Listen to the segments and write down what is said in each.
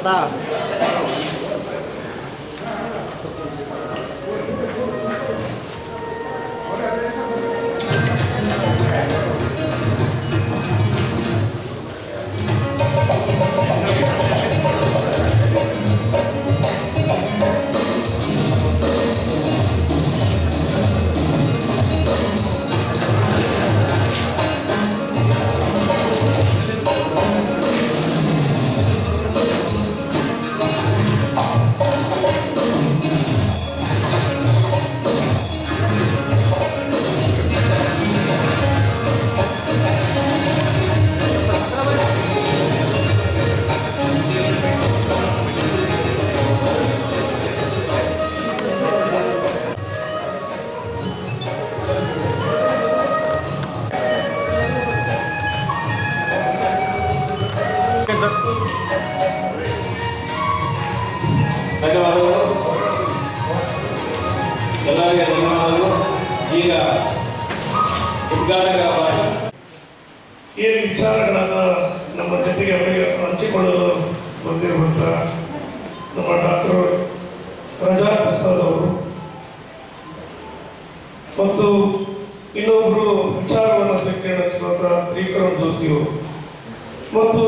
ಬರ್ತಾ ಧನ್ಯವಾದಗಳು ಎಲ್ಲರಿಗೆ ಧನ್ಯವಾದಗಳು. ಈಗ ಉದ್ಘಾಟಕ ಏನು ವಿಚಾರಗಳನ್ನು ನಮ್ಮ ಜೊತೆಗೆ ಹಂಚಿಕೊಳ್ಳಲು ಬಂದಿರುವಂಥ ನಮ್ಮ ಡಾಕ್ಟರ್ ರಜಾ ಪ್ರಸಾದ್ ಅವರು ಮತ್ತು ಇನ್ನೊಬ್ಬರು ವಿಚಾರವನ್ನು ಸಂಕೀರ್ಣಿಸುವಂಥ ತ್ರಿವಿಕ್ರಮ್ ಜೋಶಿ ಅವರು ಮತ್ತು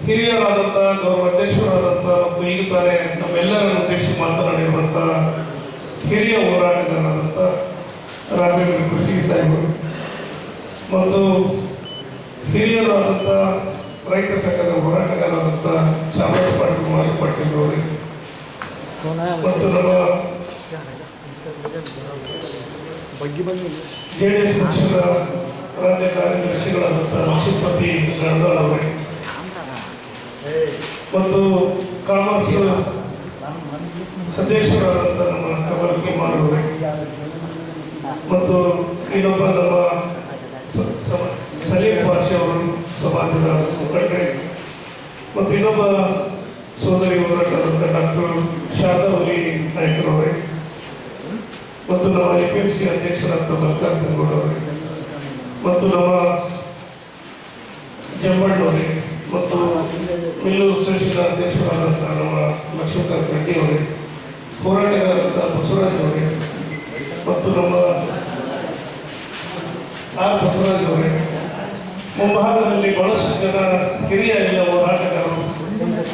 ಹಿರಿಯರಾದಂಥ ಗೌರವ ಅಧ್ಯಕ್ಷರಾದಂಥ ಮತ್ತು ಈಗ ತಾನೇ ನಮ್ಮೆಲ್ಲರನ್ನು ಉದ್ದೇಶಿಸಿ ಮಾತನಾಡಿರುವಂಥ ಹಿರಿಯ ಹೋರಾಟಗಾರರಾದಂಥ ರಾಘವೇಂದ್ರ ಕೃಷಿ ಸಾಹೇಬರು ಮತ್ತು ಹಿರಿಯರಾದಂಥ ರೈತ ಸಂಘದ ಹೋರಾಟಗಾರರಾದಂಥ ಚಾಮರಾಜ ಪಾಟೀಲ್ ಮಾಲಿ ಪಾಟೀಲ್ ಅವರಿಗೆ ಮತ್ತು ನಮ್ಮ JDS ಪಕ್ಷದ ರಾಜ್ಯ ಕಾರ್ಯದರ್ಶಿಗಳಾದಂಥ ಲಕ್ಷ್ಮೀಪತಿ ಗಣದಾಳ್ ಅವರಿಗೆ ಮತ್ತು ಕಾಮರ್ಸ್ ಅಧ್ಯಕ್ಷರಾದಂಥ ನಮ್ಮ ಕಮಲ್ ಕುಮಾರ್ ಅವರಿಗೆ ಮತ್ತು ಇನ್ನೊಬ್ಬ ನಮ್ಮ ಸಲೀಂ ಪಾಷಿ ಅವರು ಸಮಾಜದ ಮುಖಂಡರೆ ಮತ್ತು ಇನ್ನೊಬ್ಬ ಸೋದರಿ ಹೋರಾಟದಂಥ ಡಾಕ್ಟರ್ ಶಾರದಾವಲಿ ನಾಯಕರವರೇ ಮತ್ತು ನಮ್ಮ APMC ಅಧ್ಯಕ್ಷರಾದಂಥ ಮಲ್ಲಿಕಾರ್ಜುನ ಗೌಡ ಅವರೇ ಮತ್ತು ನಮ್ಮ ಜಂಬಣ್ಣವರೇ ಮತ್ತು ಮಿಲ್ಲು ಸುಶೀಲ ಅಧ್ಯಕ್ಷರಾದಂಥ ನಮ್ಮ ಲಕ್ಷ್ಮೀಕಾಂತ್ ರೆಡ್ಡಿ ಅವರೇ ಹೋರಾಟಗಾರರಾದಂಥ ಬಸವರಾಜ್ ಅವರೇ ಮತ್ತು ನಮ್ಮ ಬಸವರಾಜ್ ಅವರೇ ಮುಂಭಾಗದಲ್ಲಿ ಬಹಳಷ್ಟು ಜನ ಹಿರಿಯ ಎಲ್ಲ ಹೋರಾಟಗಾರರು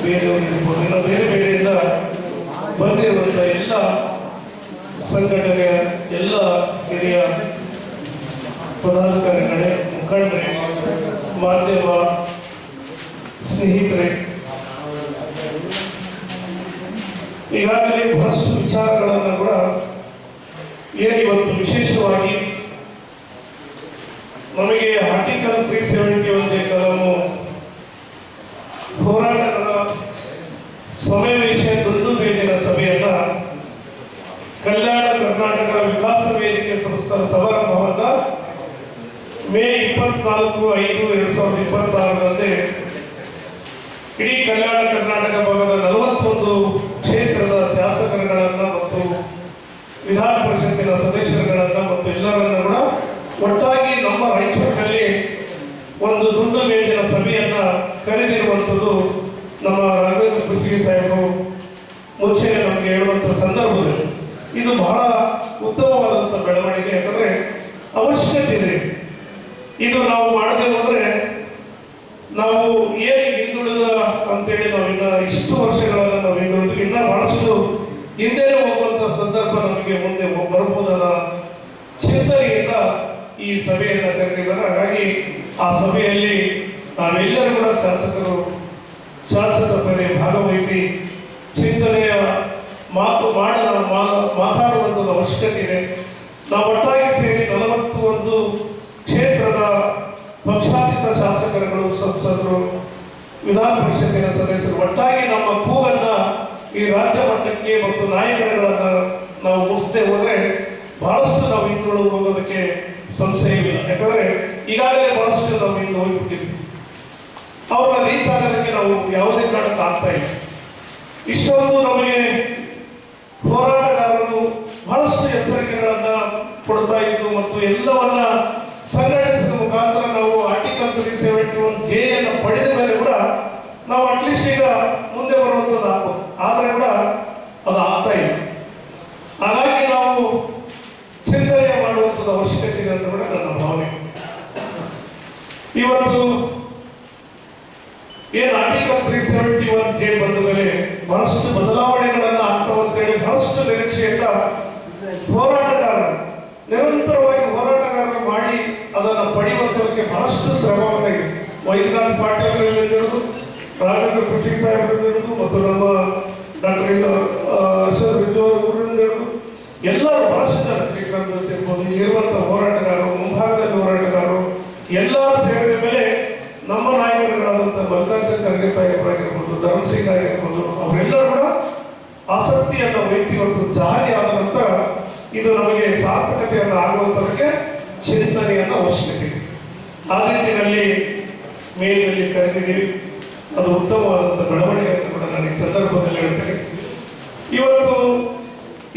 ಬೇರೆಯವರಿರ್ಬೋದು ಇಲ್ಲ ಬೇರೆ ಬೇರೆಯಿಂದ ಬಂದಿರುವಂಥ ಎಲ್ಲ ಸಂಘಟನೆಯ ಎಲ್ಲ ಹಿರಿಯ ಪದಾಧಿಕಾರಿಗಳೇ ಮುಖಂಡರೇ ಮಾಧ್ಯಮ ಸ್ನೇಹಿತರೆ, ಈಗಾಗಲೇ ಬಹಳಷ್ಟು ವಿಚಾರಗಳನ್ನು ಕೂಡ ಇವತ್ತು ವಿಶೇಷವಾಗಿ ನಮಗೆ ಆರ್ಟಿಕಲ್ 371 ಕಲಮು ಹೋರಾಟಗಳ ಸಮಾವೇಶ ದುಂಡು ಮೇಜಿನ ಸಭೆಯನ್ನ ಕಲ್ಯಾಣ ಕರ್ನಾಟಕ ವಿಕಾಸ ವೇದಿಕೆ ಸಂಸ್ಥಾನ ಸಮಾರಂಭವನ್ನ ಮೇ 24/5/2026 ಇಡೀ ಕಲ್ಯಾಣ ಕರ್ನಾಟಕ ಭಾಗದ 41 ಕ್ಷೇತ್ರದ ಶಾಸಕರುಗಳನ್ನ ಮತ್ತು ವಿಧಾನ ಪರಿಷತ್ತಿನ ಸದಸ್ಯರುಗಳನ್ನ ಮತ್ತು ಎಲ್ಲರನ್ನ ಕೂಡ ಒಟ್ಟಾಗಿ ನಮ್ಮ ರಾಯಚೂರಿನಲ್ಲಿ ಒಂದು ದುಂಡು ಮೇಜಿನ ಸಭೆಯನ್ನ ಕರೆದಿರುವಂಥದ್ದು ನಮ್ಮ ರಾಘವೇಂದ್ರ ಕೃಷಿ ಸಾಹೇಬರು ಮುಂಚೆ ನಮಗೆ ಹೇಳುವಂಥ ಸಂದರ್ಭದಲ್ಲಿ ಇದು ಬಹಳ ಉತ್ತಮವಾದಂಥ ಬೆಳವಣಿಗೆ. ಯಾಕಂದ್ರೆ ಅವಶ್ಯಕತೆ ಇದೆ. ಇದು ನಾವು ಮಾಡದೆ ಹೋದ್ರೆ ನಾವು ಏನು ಹಿಂದುಳಿದ ಅಂತೇಳಿ ನಾವಿನ್ನ ಇಷ್ಟು ವರ್ಷಗಳನ್ನು ನಾವು ಹಿಂದುಳಿದು ಇನ್ನ ಬಹಳಷ್ಟು ಹಿಂದೆ ಹೋಗುವಂಥ ಸಂದರ್ಭ ನಮಗೆ ಮುಂದೆ ಬರಬಹುದನ್ನ ಚಿಂತನೆಯಿಂದ ಈ ಸಭೆಯನ್ನು ಕರೆದಿದ್ದಾರೆ. ಹಾಗಾಗಿ ಆ ಸಭೆಯಲ್ಲಿ ನಾವೆಲ್ಲರೂ ಕೂಡ ಶಾಸಕರು ಶಾಸಕರೇ ಭಾಗವಹಿಸಿ ಚಿಂತನೆಯ ಮಾತಾಡುವಂಥದ್ದು ಅವಶ್ಯಕತೆ ಇದೆ. ನಾವು ಒಟ್ಟಾಗಿ ಸೇರಿ 41 ಕ್ಷೇತ್ರದ ಪಕ್ಷಾತೀತ ಶಾಸಕರುಗಳು, ಸಂಸದರು, ವಿಧಾನ ಪರಿಷತ್ತಿನ ಸದಸ್ಯರು ಒಟ್ಟಾಗಿ ನಮ್ಮ ಕೂಗನ್ನ ಈ ರಾಜ್ಯ ಮಟ್ಟಕ್ಕೆ ಮತ್ತು ನಾಯಕರುಗಳನ್ನ ನಾವು ಮುಗಿಸದೆ ಹೋದ್ರೆ ಬಹಳಷ್ಟು ನಾವು ಹಿಂದುಳಿದು ಹೋಗೋದಕ್ಕೆ ಸಂಶಯವಿಲ್ಲ. ಯಾಕಂದ್ರೆ ಈಗಾಗಲೇ ಬಹಳಷ್ಟು ನಾವು ಹಿಂದೆ ಹೋಗಿಬಿಟ್ಟಿದ್ವಿ. ಅವ್ರನ್ನ ರೀಚ್ ಆಗೋದಕ್ಕೆ ನಾವು ಯಾವುದೇ ಕಾರಣಕ್ಕೆ ಆಗ್ತಾ ಇಲ್ಲ. ಇಷ್ಟೊಂದು ನಮಗೆ ಹೋರಾಟಗಾರರು ಬಹಳಷ್ಟು ಎಚ್ಚರಿಕೆಗಳನ್ನ ಕೊಡ್ತಾ ಇದ್ದು ಮತ್ತು ಎಲ್ಲವನ್ನ ಸಂಘಟಿಸಿದ ಮುಖಾಂತರ ನಾವು ಆರ್ಟಿಕಲ್ 371 ಅನ್ನು ಪಡೆದ ಮೇಲೆ ಕೂಡ ನಾವು ಅಟ್ಲೀಸ್ಟ್ ಈಗ ಮುಂದೆ ಬರುವಂಥದ್ದು ಆಗ್ಬೋದು, ಆದರೆ ಕೂಡ ಅದು ಆಗ್ತಾ ಇಲ್ಲ. ಹಾಗಾಗಿ ನಾವು ಚಿಂತನೆ ಮಾಡುವಂಥದ್ದು ಅವಶ್ಯಕತೆ ಇದೆ ಅಂತ ಕೂಡ ನನ್ನ ಭಾವನೆ. ಇವತ್ತು ಏನು ಆರ್ಟಿಕಲ್ 371J ಬಂದ ಮೇಲೆ ಬಹಳಷ್ಟು ಬದಲಾವಣೆಗಳನ್ನು ಆಗ್ತಾವಂತೇಳಿ ಬಹಳಷ್ಟು ನಿರೀಕ್ಷೆಯಿಂದ ಹೋರಾಟಗಾರರು ನಿರಂತರವಾಗಿ ಹೋರಾಟಗಾರರು ಮಾಡಿ ಅದನ್ನು ಪಡೆಯುವಂಥದಕ್ಕೆ ಬಹಳಷ್ಟು ಶ್ರಮವಾಗಿದೆ. ವೈದ್ಯನಾಥ್ ಪಾಟೀಲ್ ಹಿಡಿದು, ರಾಘವೇಂದ್ರ ಕೃಷಿ ಸಾಹೇಬರಿಂದ ಹಿಡಿದು, ಮತ್ತು ನಮ್ಮ ಡಾಕ್ಟರ್ ಅಶೋಕ್ ರಿಜೋರಿಂದ ಹಿಡಿದು ಎಲ್ಲರೂ ಬಹಳಷ್ಟು ಜನ ಶ್ರೀಕಾಂತ್ ಜೋಶಿ ಇರ್ಬೋದು, ಇರುವಂಥ ಹೋರಾಟಗಾರರು, ಮುಂಭಾಗದಲ್ಲಿ ಹೋರಾಟಗಾರರು ಎಲ್ಲರೂ ಸೇರಿದ ಮೇಲೆ ನಮ್ಮ ನಾಯಕರುಗಳಾದಂಥ ಮಲ್ಲಿಕಾರ್ಜುನ ಖರ್ಗೆ ಸಾಹೇಬರಾಗಿರ್ಬೋದು, ಧರ್ಮ್ ಸಿಂಗ್ ಆಗಿರ್ಬೋದು, ಅವರೆಲ್ಲರೂ ಕೂಡ ಆಸಕ್ತಿಯನ್ನು ವಹಿಸಿ ಒಂದು ಜಾರಿ ಆದ ನಂತರ ಇದು ನಮಗೆ ಸಾರ್ಥಕತೆಯನ್ನು ಆಗುವಂಥದಕ್ಕೆ ಚಿಂತನೆಯನ್ನು ಅವಶ್ಯಕತೆ ಇದೆ. ಆ ನಿಟ್ಟಿನಲ್ಲಿ ಮೇಲಿನಲ್ಲಿ ಕರೆದಿದ್ದೀವಿ, ಅದು ಉತ್ತಮವಾದಂಥ ಬೆಳವಣಿಗೆ ಅಂತ ಕೂಡ ನಾನು ಈ ಸಂದರ್ಭದಲ್ಲಿ ಹೇಳ್ತೇನೆ. ಇವತ್ತು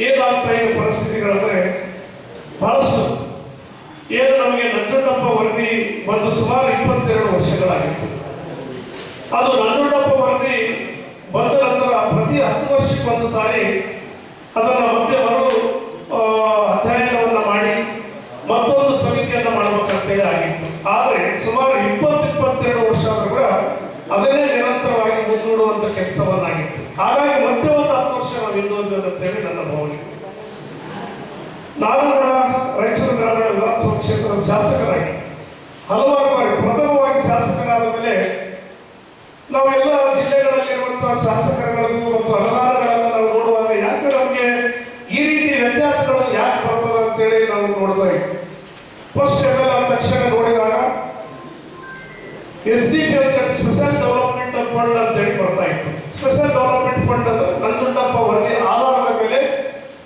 ಏನಾಗ್ತಾ ಇರೋ ಪರಿಸ್ಥಿತಿಗಳಂದ್ರೆ ಬಹಳಷ್ಟು ಏನು ನಮಗೆ ನಂಜುಂಡಪ್ಪ ವರದಿ ಬಂದು ಸುಮಾರು 22 ವರ್ಷಗಳಾಗಿತ್ತು. ಅದು ನಂಜುಂಡಪ್ಪ ವರದಿ ಬಂದ ನಂತರ ಪ್ರತಿ 10 ವರ್ಷಕ್ಕೆ ಒಂದು ಸಾರಿ ಅದನ್ನು ಮತ್ತೆ ಅಧ್ಯಯನವನ್ನು ಮಾಡಿ ಮತ್ತೊಂದು ಸಮಿತಿಯನ್ನು ಮಾಡಬೇಕಂತೇಳಿ ಆಗಿತ್ತು. ಆದರೆ ಸುಮಾರು 20-22 ವರ್ಷ ಆದರೂ ಕೂಡ ಅದನ್ನೇ ನಿರಂತರವಾಗಿ ಮುಂದೂಡುವಂಥ ಕೆಲಸವನ್ನಾಗಿತ್ತು. ಹಾಗಾಗಿ ಮತ್ತೆ ಒಂದು 10 ವರ್ಷ ನಾವು ಹಿಂದುಳಿದಂತೇಳಿ ನನ್ನ ಭಾವನೆ. ನಾನು ಕೂಡ ರಾಯಚೂರು ಗ್ರಾಮೀಣ ವಿಧಾನಸಭಾ ಕ್ಷೇತ್ರದ ಶಾಸಕರಾಗಿ ಹಲವಾರು ಬಾರಿ ಪ್ರಥಮವಾಗಿ ಶಾಸಕರಾದ ಮೇಲೆ ನಾವೆಲ್ಲ ಜಿಲ್ಲೆಗಳಲ್ಲಿರುವಂತಹ ಶಾಸಕರುಗಳು ಮತ್ತು ಅನುದಾನಗಳನ್ನು ನಾವು ನೋಡುವಾಗ ಯಾಕೆ ನಮಗೆ ಈ ರೀತಿ ವ್ಯತ್ಯಾಸಗಳು ಯಾಕೆ ಬರ್ತದೆ ಅಂತೇಳಿ ನಾವು ನೋಡ್ತಾ ಇದ್ದೀವಿ. ಫಸ್ಟ್ ML ಆದ ತಕ್ಷಣ ನೋಡಿದಾಗ SDP ಅಂತ ಸ್ಪೆಷಲ್ ಡೆವಲಪ್ಮೆಂಟ್ ಫಂಡ್ ಅಂತೇಳಿ ಬರ್ತಾ ಇತ್ತು. ಸ್ಪೆಷಲ್ ಡೆವಲಪ್ಮೆಂಟ್ ಫಂಡ್ ಅಂದ್ರೆ ನಂಜುಂಡಪ್ಪ ವರದಿ ಆಧಾರದ ಮೇಲೆ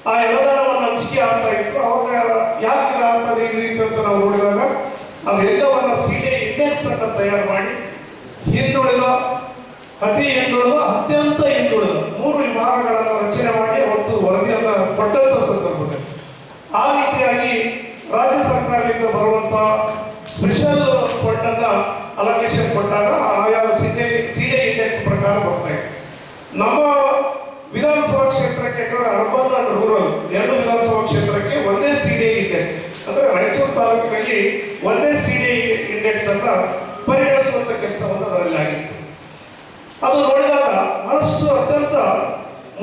ಆ ಅನುದಾನವನ್ನು ಹಂಚಿಕೆ ಆಗ್ತಾ ಇತ್ತು. ಅವಾಗ ಯಾಕೆ ಆಗ್ತದೆ ಈ ರೀತಿ ಅಂತ ನಾವು ನೋಡಿದಾಗ ಅದೆಲ್ಲವನ್ನ CDI ಇಂಡೆಕ್ಸ್ ಅನ್ನು ತಯಾರು ಮಾಡಿ ಹಿಂದುಳಿದ, ಅತಿ ಹಿಂದುಳಿದ, ಅತ್ಯಂತ ಹಿಂದುಳಿದ 3 ವಿಭಾಗಗಳನ್ನು ರಚನೆ ಮಾಡಿ ಅವತ್ತು ವರದಿಯನ್ನು ಕೊಟ್ಟಂತ ಸಂದರ್ಭದಲ್ಲಿ ಆ ರೀತಿಯಾಗಿ ರಾಜ್ಯ ಸರ್ಕಾರದಿಂದ ಬರುವಂತಹ ಸ್ಪೆಷಲ್ ಫಂಡ್ ಅನ್ನ ಅಲೋಕೇಶನ್ ಕೊಟ್ಟಾಗ ಆಯಾ CDI ಇಂಡೆಕ್ಸ್ ಪ್ರಕಾರ ಬರ್ತಾ ಇದೆ. ನಮ್ಮ ವಿಧಾನಸಭಾ ಕ್ಷೇತ್ರಕ್ಕೆ ಅರ್ಬನ್ ಅಂಡ್ ರೂರಲ್ 2 ವಿಧಾನಸಭಾ ಕ್ಷೇತ್ರಕ್ಕೆ ಒಂದೇ CDI ಇಂಡೆಕ್ಸ್ ಅಂದ್ರೆ ರಾಯಚೂರು ತಾಲೂಕಿನಲ್ಲಿ ಒಂದೇ CDI ಇಂಡೆಕ್ಸ್ ಅಂತ ಪರಿಗಣಿಸುವಂತ ಕೆಲಸವನ್ನು ಅದರಲ್ಲಿ ಆಗಿತ್ತು. ಅದು ನೋಡಿದಾಗ ಬಹಳಷ್ಟು ಅತ್ಯಂತ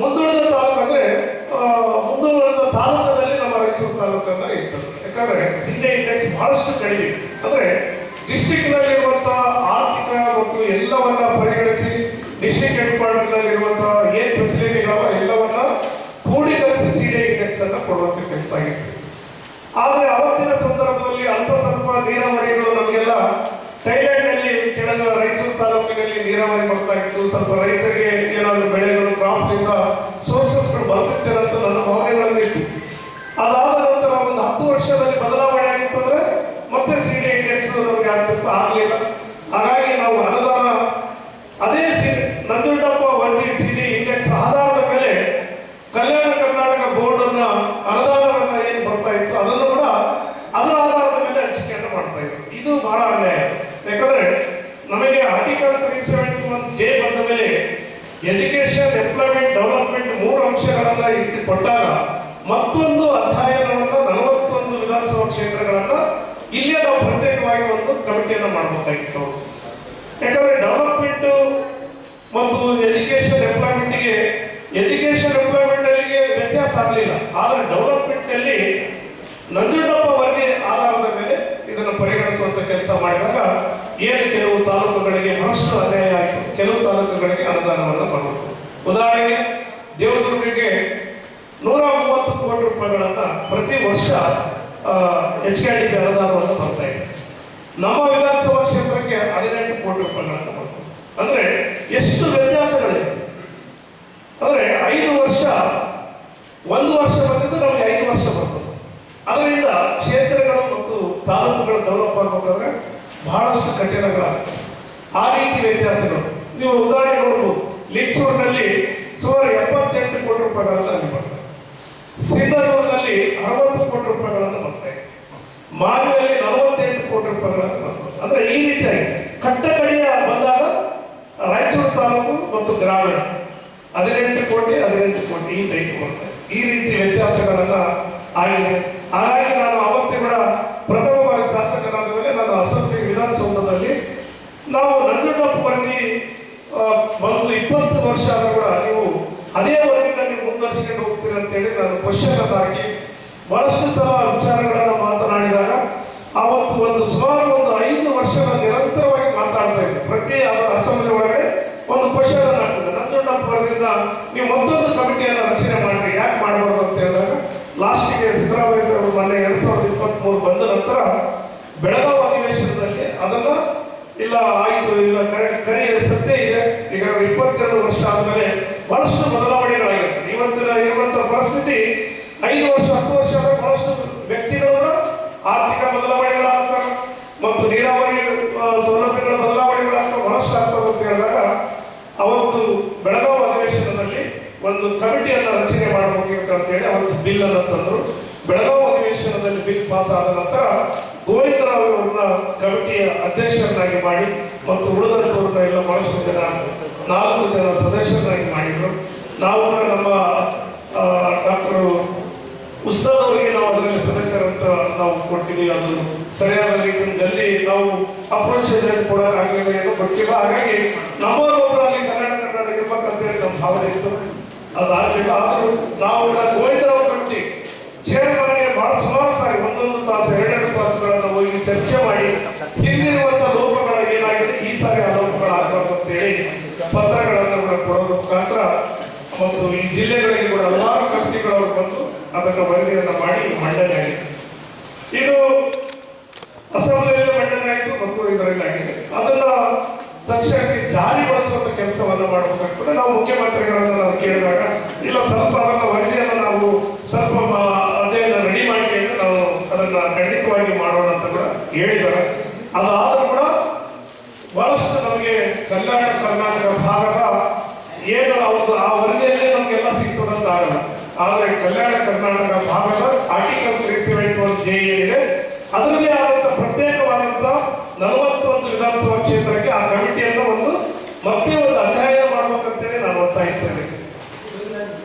ಮುಂದುಳಿದ ತಾಲೂಕು ಅಂದ್ರೆ ಮುಂದುವರೆದ ತಾಲೂಕದಲ್ಲಿ ನಮ್ಮ ರಾಯಚೂರು ತಾಲೂಕನ್ನ ಇರ್ತದೆ. ಯಾಕಂದ್ರೆ CDI ಇಂಡೆಕ್ಸ್ ಬಹಳಷ್ಟು ಕಡಿಮೆ. ಅಂದ್ರೆ ಡಿಸ್ಟ್ರಿಕ್ಟ್ ನಲ್ಲಿರುವಂತಹ ಆರ್ಥಿಕ ಮತ್ತು ಎಲ್ಲವನ್ನ ಪರಿಗಣಿಸಿ ಡಿಸ್ಟ್ರಿಕ್ಟ್ ಹೆಡ್ ಕ್ವಾರ್ಟರ್ ನಲ್ಲಿರುವಂತಹ ಏನ್ ಫೆಸಿಲಿಟಿಗಳ ಎಲ್ಲವನ್ನ ಕೂಡಿಕರಿಸಿ CDI ಇಂಡೆಕ್ಸ್ ಅನ್ನ ಕೊಡುವಂತ ಕೆಲಸ ಆಗಿತ್ತು. ಆದ್ರೆ ಅವತ್ತಿನ ಸಂದರ್ಭದಲ್ಲಿ ಅಲ್ಪ ಸ್ವಲ್ಪ ನೀರಾವರಿಗಳು ನಮಗೆಲ್ಲ ಥೈಲ್ಯಾಂಡ್ ನಲ್ಲಿ ಕೆಳಗ ರಾಯಚೂರು ತಾಲೂಕಿನಲ್ಲಿ ನೀರಾವರಿ ಬರ್ತಾ ಇತ್ತು. ಸ್ವಲ್ಪ ರೈತರಿಗೆ ಏನಾದ್ರು ಬೆಳೆಗಳು ಕ್ರಾಪ್ನಿಂದ ಸೋರ್ಸಸ್ಗಳು ಬರ್ತಿತ್ತೆ ಅಂತ ನನ್ನ ಭಾವನೆಗಳಲ್ಲಿ ಇತ್ತು. ಅದಾದ ನಂತರ ಒಂದು 10 ವರ್ಷದಲ್ಲಿ ಬದಲಾವಣೆ ಆಗಿತ್ತಂದ್ರೆ ಮತ್ತೆ CDI ಇಂಡೆಕ್ಸ್ ನಮಗೆ ಆಗ್ಲಿಲ್ಲ. ಹಾಗಾಗಿ ನಾವು ಅನುದಾನ ಅದೇ ನಂಜುಂಡಪ್ಪ ವರದಿ CDI ಇಂಡೆಕ್ಸ್ ಆಧಾರದ ಮೇಲೆ ಕಲ್ಯಾಣ ಕರ್ನಾಟಕ ಬೋರ್ಡ್ ಅನ್ನ ಅನುದಾನವನ್ನ ಏನು ಬರ್ತಾ ಇತ್ತು ಅದನ್ನು ಕೂಡ ಅದರ ಆಧಾರದ ಮೇಲೆ ಹಂಚಿಕೆಯನ್ನು ಮಾಡ್ತಾ ಇದ್ರು. ಇದು ಬಹಳ ಅನ್ಯಾಯ. ಯಾಕಂದ್ರೆ ನಮಗೆ ಆರ್ಟಿಕಲ್ 371J ಬಂದ ಮೇಲೆ ಎಜುಕೇಶನ್, ಎಂಪ್ಲಾಯ್ಮೆಂಟ್, ಡೆವಲಪ್ಮೆಂಟ್ 3 ಅಂಶಗಳನ್ನ ಇಟ್ಟು ಕೊಟ್ಟಾಗ ಮತ್ತೊಂದು ಅಧ್ಯಯನವನ್ನ 41 ವಿಧಾನಸಭಾ ಕ್ಷೇತ್ರಗಳನ್ನ ಇಲ್ಲೇ ನಾವು ಪ್ರತ್ಯೇಕವಾಗಿ ಒಂದು ಕಮಿಟಿಯನ್ನು ಮಾಡಬೇಕಾಗಿತ್ತು. ಯಾಕಂದ್ರೆ ಡೆವಲಪ್ಮೆಂಟ್ ಮತ್ತು ಎಜುಕೇಶನ್ ಎಂಪ್ಲಾಯ್ಮೆಂಟ್ ಅಲ್ಲಿಗೆ ವ್ಯತ್ಯಾಸ ಆಗಲಿಲ್ಲ. ಆದರೆ ಡೆವಲಪ್ಮೆಂಟ್ ನಲ್ಲಿ ನಂಜುಂಡಪ್ಪ ವರದಿ ಆಧಾರದ ಮೇಲೆ ಇದನ್ನು ಪರಿಗಣಿಸುವಂತ ಕೆಲಸ ಮಾಡಿದಾಗ ಏನು ಕೆಲವು ತಾಲೂಕುಗಳಿಗೆ ಬಹಳಷ್ಟು ಅನ್ಯಾಯ ಆಯಿತು, ಕೆಲವು ತಾಲೂಕುಗಳಿಗೆ ಅನುದಾನವನ್ನು ಮಾಡಬೇಕು. ಉದಾಹರಣೆಗೆ ದೇವದುರ್ಗಕ್ಕೆ 130 ಕೋಟಿ ರೂಪಾಯಿಗಳನ್ನ ಪ್ರತಿ ವರ್ಷ HKD ಅನುದಾನವನ್ನು ಬರ್ತಾ ಇದೆ. ನಮ್ಮ ವಿಧಾನಸಭಾ ಕ್ಷೇತ್ರಕ್ಕೆ 18 ಕೋಟಿ ರೂಪಾಯಿಗಳನ್ನ ಬರ್ತದೆ. ಅಂದ್ರೆ ಎಷ್ಟು ವ್ಯತ್ಯಾಸಗಳಿದೆ ಅಂದ್ರೆ 5 ವರ್ಷ, 1 ವರ್ಷ ಬಂದಿದ್ದು ನಮಗೆ 5 ವರ್ಷ ಬರ್ತದೆ. ಅದರಿಂದ ಕ್ಷೇತ್ರಗಳು ಮತ್ತು ತಾಲೂಕುಗಳು ಡೆವಲಪ್ ಆಗಬೇಕಾದ್ರೆ ಬಹಳಷ್ಟು ಕಠಿಣಗಳಾಗ್ತವೆ. ಆ ರೀತಿ ವ್ಯತ್ಯಾಸಗಳು ನೀವು ಉದಾಹರಣೆ ನೋಡಬಹುದು. ಲಿಂಗ್ಸೂರಿನಲ್ಲಿ ಸುಮಾರು 78 ಕೋಟಿ ರೂಪಾಯಿಗಳನ್ನು ಅಲ್ಲಿ ಬರ್ತದೆ. ಸಿಂಧನೂರಿನಲ್ಲಿ 60 ಕೋಟಿ ರೂಪಾಯಿಗಳನ್ನು ಬರ್ತಾ ಇದೆ. ಮಾವಿನಲ್ಲಿ 48 ಕೋಟಿ ರೂಪಾಯಿಗಳನ್ನು ಬರ್ತದೆ. ಅಂದ್ರೆ ಈ ರೀತಿಯಾಗಿ ಕಟ್ಟಕಡೆಯ ಬಂದಾಗ ರಾಯಚೂರು ಗ್ರಾಮೀಣ 18 ಕೋಟಿ ಈ ಟೈಪ್ ಬರ್ತದೆ. ಈ ರೀತಿ ವ್ಯತ್ಯಾಸಗಳನ್ನ ಆಗಿದೆ. ಹಾಗಾಗಿ ನಾನು ಅವತ್ತೇ ಕೂಡ ಪ್ರಥಮ ಬಾರಿ ಶಾಸಕರಾದ ಮೇಲೆ ನಾನು ಅಸೆಂಬ್ಲಿ ವಿಧಾನಸೌಧದಲ್ಲಿ ನಾವು ನಂಜುಂಡಪ್ಪ ವರದಿ ಬಂದು 20 ವರ್ಷ ಆದರೂ ಕೂಡ ನೀವು ಅದೇ ವರದಿನ ನೀವು ಮುಂದುವರಿಸಿಕೊಂಡು ಹೋಗ್ತೀರಿ ಅಂತೇಳಿ ನಾನು ಕ್ವಶನ್ ಅನ್ನು ಹಾಕಿ ಬಹಳಷ್ಟು ಸಲ ವಿಚಾರಗಳನ್ನು ಮಾತನಾಡಿದಾಗ ಅವತ್ತು ಸುಮಾರು 5 ವರ್ಷ ನಾನು ನಿರಂತರವಾಗಿ ಮಾತಾಡ್ತಾ ಇದ್ದೆ. ಪ್ರತಿ ಅಸೆಂಬ್ಲಿ ಒಳಗಡೆ ಒಂದು ಕ್ವಶನ್ ಅನ್ನು ಹಾಕ್ತದೆ, ನಂಜುಂಡಪ್ಪ ವರದಿಯಿಂದ ನೀವು ಮತ್ತೊಂದು ಕಮಿಟಿಯನ್ನು ರಚನೆ ಮಾಡ್ರಿ, ಯಾಕೆ ಮಾಡಬಾರ್ದು ಅಂತ ಹೇಳಿದಾಗ ಲಾಸ್ಟಿಗೆ ಸಿದ್ದರಾಮಯ್ಯ ಅವರು ಮೊನ್ನೆ 2023 ಬಂದ ನಂತರ ಬೆಳಗಾವಿ ಅಧಿವೇಶನದಲ್ಲಿ ಅದನ್ನ ಇಲ್ಲ ಆಯ್ತು, ಇಲ್ಲ ಕರೆ ಸತ್ಯ ಇದೆ. ಈಗ 22 ವರ್ಷ ಆದ್ಮೇಲೆ ಬಹಳಷ್ಟು ಬದಲಾವಣೆಗಳಾಗಿರ್ತದೆ. ಇವತ್ತಿನ ಇರುವಂತಹ ಪರಿಸ್ಥಿತಿ 5 ವರ್ಷ 10 ವರ್ಷ ಬಹಳಷ್ಟು ವ್ಯಕ್ತಿಗಳ ಆರ್ಥಿಕ ಬದಲಾವಣೆಗಳಾಗ್ತವೆ ಮತ್ತು ನೀರಾವರಿ ಸೌಲಭ್ಯಗಳ ಬದಲಾವಣೆಗಳಾಗ್ತವೆ, ಬಹಳಷ್ಟು ಆಗ್ತದೆ ಅಂತ ಹೇಳಿದಾಗ ಅವತ್ತು ಬೆಳಗಾವಿ ಅಧಿವೇಶನದಲ್ಲಿ ಒಂದು ಕಮಿಟಿಯನ್ನು ರಚನೆ ಮಾಡಬೇಕು ಅಂತೇಳಿ ಅವತ್ತು ಬಿಲ್ ಅನ್ನು ತಂದರು. ಬೆಳಗಾವಿ ಅಧಿವೇಶನದಲ್ಲಿ ಬಿಲ್ ಪಾಸ್ ಆದ ನಂತರ ಗೋವಿಂದರಾವ್ ಅವರನ್ನ ಕಮಿಟಿಯ ಅಧ್ಯಕ್ಷರನ್ನಾಗಿ ಮಾಡಿ ಮತ್ತು ಉಳಿದಂತವ್ರನ್ನ ಎಲ್ಲ ಬಹಳಷ್ಟು ಜನ 4 ಜನ ಸದಸ್ಯರನ್ನಾಗಿ ಮಾಡಿದ್ರು. ನಾವು ಕೂಡ ನಮ್ಮ ಡಾಕ್ಟರ್ ಉಸ್ತಾದ್ ಅವರಿಗೆ ನಾವು ಅದರಲ್ಲಿ ಸದಸ್ಯರಂತ ನಾವು ಕೊಟ್ಟಿದ್ದೀವಿ. ಅದು ಸರಿಯಾದ ರೀತಿಯಲ್ಲಿ ನಾವು ಅಪ್ರೋಚ್ ಕೂಡ ಆಗಲಿಲ್ಲ, ಏನೋ ಗೊತ್ತಿಲ್ಲ. ಹಾಗಾಗಿ ನಮ್ಮವರೊಬ್ಬರು ಅಲ್ಲಿ ಕರ್ನಾಟಕ ಇರ್ಬೇಕಂತೇಳಿ ನಮ್ಮ ಭಾವನೆ ಇತ್ತು, ಅದಾಗಲಿಲ್ಲ. ಆದರೂ ನಾವು ಗೋವಿಂದರಾವ್ ಕಮಿಟಿ ಚೇರ್ಮನ್ಗೆ ಬಹಳ ಸುಮಾರು ಸಾರಿ 1 ತಾಸು 2 ತಾಸುಗಳನ್ನು ಹೋಗಿ ಚರ್ಚೆ ಮಾಡಿ ಹಿಂದಿರುವಂತಹ ಲೋಪಗಳ ಏನಾಗಿದೆ ಈ ಸಾರಿ ಆ ಲೋಪಗಳಾಗಬಾರ್ದು ಅಂತೇಳಿ ಪತ್ರಗಳನ್ನು ಕೊಡೋದ್ರ ಮುಖಾಂತರ ಮತ್ತು ಈ ಜಿಲ್ಲೆಗಳಿಗೆ ಕೂಡ ಹಲವಾರು ಕಮಿಟಿಗಳವರು ಬಂದು ಅದನ್ನು ವರದಿಯನ್ನು ಮಾಡಿ ಮಂಡನೆ ಆಗಿದೆ. ಇದು ಅಸೆಂಬ್ಲಿಯಲ್ಲಿ ಮಂಡನೆ ಆಯಿತು ಮತ್ತು ಇದರಲ್ಲಿ ಆಗಿದೆ. ಅದನ್ನ ತಕ್ಷಣಕ್ಕೆ ಜಾರಿಗೊಳಿಸುವಂತ ಕೆಲಸವನ್ನು ಮಾಡಬೇಕಾಗ್ತದೆ. ನಾವು ಮುಖ್ಯಮಂತ್ರಿಗಳನ್ನು ನಾವು ಕೇಳಿದಾಗ ಇಲ್ಲ ಸ್ವಲ್ಪ ಅದನ್ನ ವರದಿಯನ್ನು ನಾವು ಸ್ವಲ್ಪ ಅದೇನು ರೆಡಿ ಮಾಡಿಕೊಂಡು ನಾವು ಅದನ್ನ ಖಂಡಿತವಾಗಿ ಮಾಡೋಣ ಅಂತ ಕೂಡ ಹೇಳಿದ್ದಾರೆ. ಅದಾದರೂ ಕೂಡ ಬಹಳಷ್ಟು ನಮಗೆ ಕಲ್ಯಾಣ ಕರ್ನಾಟಕ ಭಾಗದ ಏನು ಅವತ್ತು ಆ ವರದಿಯಲ್ಲೇ ನಮಗೆಲ್ಲ ಸಿಗ್ತದಂತ ಆಗಲ್ಲ. ಆದರೆ ಕಲ್ಯಾಣ ಕರ್ನಾಟಕ ಭಾಗದ ಆರ್ಟಿಕಲ್ 371 ಏನಿದೆ ಅದರಲ್ಲೇ ಆದಂತ ಪ್ರತ್ಯೇಕವಾದಂತ 41 ವಿಧಾನಸಭಾ ಕ್ಷೇತ್ರಕ್ಕೆ ಆ ಕಮಿಟಿಯನ್ನು ಮತ್ತೆ ಒಂದು ಅಧ್ಯಯನ ಮಾಡಬೇಕಂತೇಳಿ ನಾನು ಒತ್ತಾಯಿಸ್ತೇನೆ.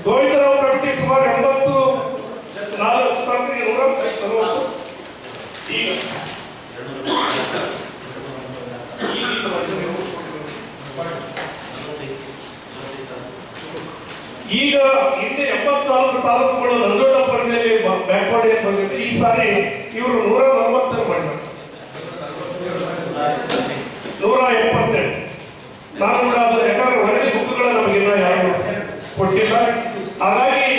ಗೋವಿಂದರಾವ್ ಕಮಿಟಿ ಸುಮಾರು 84 ಈಗ ಹಿಂದೆ 74 ತಾಲೂಕುಗಳು ನಂಜುಂಡಪ್ಪ ವರದಿಯಲ್ಲಿ ಬ್ಯಾಕ್ವರ್ಡ್ ಏನ್ ಬಂದಿದೆ. ಈ ಸಾರಿ ಇವರು 140 ಮಾಡಿದ್ರು, 178. ನಾನು ಕೂಡ ಅದು ಯಾಕಂದ್ರೆ ವರದಿ ಬುಕ್ಗಳು ನಮಗಿನ್ನ ಯಾರು ಕೊಟ್ಟಿಲ್ಲ. ಹಾಗಾಗಿ